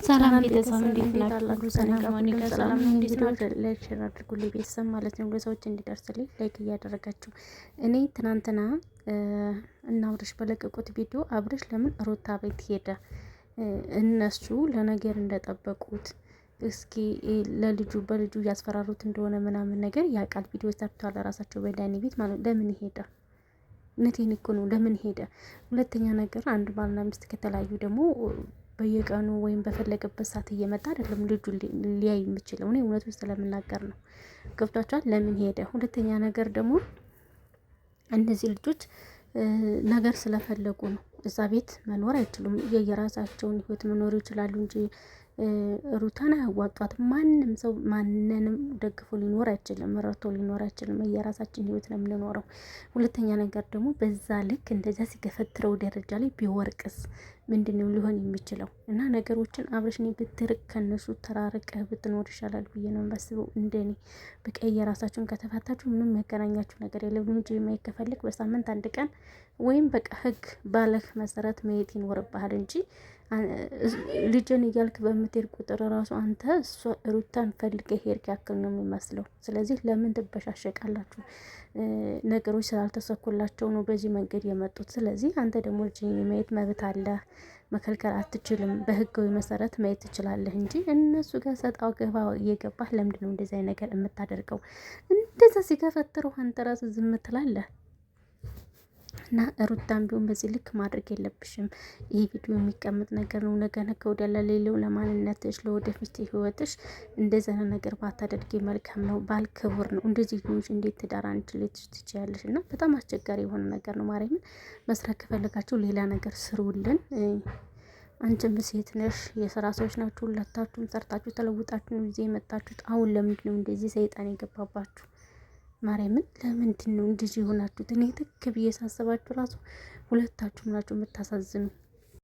ሰላም ቤተሰብ እንዴት ናችሁ? ሰላም እንዴት ናችሁ? ላይክ ሼር አድርጉልኝ ቤተሰብ ማለት ነው። ለሰዎች እንዲደርስልኝ ላይክ እያደረጋችሁ እኔ ትናንትና እና አብርሽ በለቀቁት ቪዲዮ አብርሽ ለምን ሩታ ቤት ሄደ? እነሱ ለነገር እንደጠበቁት እስኪ በልጁ እያስፈራሩት እንደሆነ ምናምን ነገር ያቃል ቪዲዮ ሰርተዋል ራሳቸው በዳኒ ቤት ማለት ለምን ሄደ? እውነቴን እኮ ነው። ለምን ሄደ? ሁለተኛ ነገር አንድ ባልና ሚስት ከተለያዩ ደግሞ በየቀኑ ወይም በፈለገበት ሰዓት እየመጣ አይደለም ልጁ ሊያይ የሚችለው። እኔ እውነቱን ስለምናገር ነው። ገብቷቸዋል። ለምን ሄደ? ሁለተኛ ነገር ደግሞ እነዚህ ልጆች ነገር ስለፈለጉ ነው። እዛ ቤት መኖር አይችሉም። የየራሳቸውን ህይወት መኖር ይችላሉ እንጂ ሩታን አያዋጧት። ማንም ሰው ማንንም ደግፎ ሊኖር አይችልም፣ ረቶ ሊኖር አይችልም። የራሳችን ህይወት ነው የምንኖረው። ሁለተኛ ነገር ደግሞ በዛ ልክ እንደዛ ሲገፈትረው ደረጃ ላይ ቢወርቅስ ምንድነው ሊሆን የሚችለው? እና ነገሮችን አብረሽኝ ብትርቅ ከነሱ ተራርቀህ ብትኖር ይሻላል ብዬ ነው የማስበው። እንደኔ በቃ የራሳችሁን ከተፋታችሁ ምንም የሚያገናኛችሁ ነገር የለም እንጂ የማይከፈልግ በሳምንት አንድ ቀን ወይም በቃ ህግ ባለህ መሰረት መሄድ ይኖርብሃል እንጂ ልጅን እያልክ በምትሄድ ቁጥር ራሱ አንተ እሷ ሩታን ፈልገህ ሄድክ ያክል ነው የሚመስለው። ስለዚህ ለምን ትበሻሸቃላችሁ? ነገሮች ስላልተሰኩላቸው ነው በዚህ መንገድ የመጡት። ስለዚህ አንተ ደግሞ ልጅን የማየት መብት አለ፣ መከልከል አትችልም። በህጋዊ መሰረት ማየት ትችላለህ እንጂ እነሱ ጋር ሰጣው ገባ እየገባህ ለምንድን ነው እንደዚህ አይነት ነገር የምታደርገው? እንደዛ ሲገፈትሩ አንተ ራሱ ዝም ትላለህ። እና ሩታም ቢሆን በዚህ ልክ ማድረግ የለብሽም። ይህ ቪዲዮ የሚቀመጥ ነገር ነው። ነገ ወዲያ ለሌለው ለማንነትሽ፣ ለወደፊት ህይወትሽ እንደዚህ ነገር ባታደርጊ መልካም ነው። ባል ክቡር ነው። እንደዚህ ልጅ እንዴት ትዳር አንቺ ልትሽ ትችያለሽ? እና በጣም አስቸጋሪ የሆነ ነገር ነው። ማርያምን መስራት ከፈለጋችሁ ሌላ ነገር ስሩልን። አንቺም ሴት ነሽ፣ የስራ ሰዎች ናችሁ። ሁለታችሁም ሰርታችሁ ተለውጣችሁ ነው እዚህ የመጣችሁት። አሁን ለምንድን ነው እንደዚህ ሰይጣን የገባባችሁ? ማርያምን ለምንድን ነው እንደዚህ የሆናችሁት? እኔ ትክ ብዬ ሳስባችሁ ራሱ ሁለታችሁም ናችሁ የምታሳዝኑ።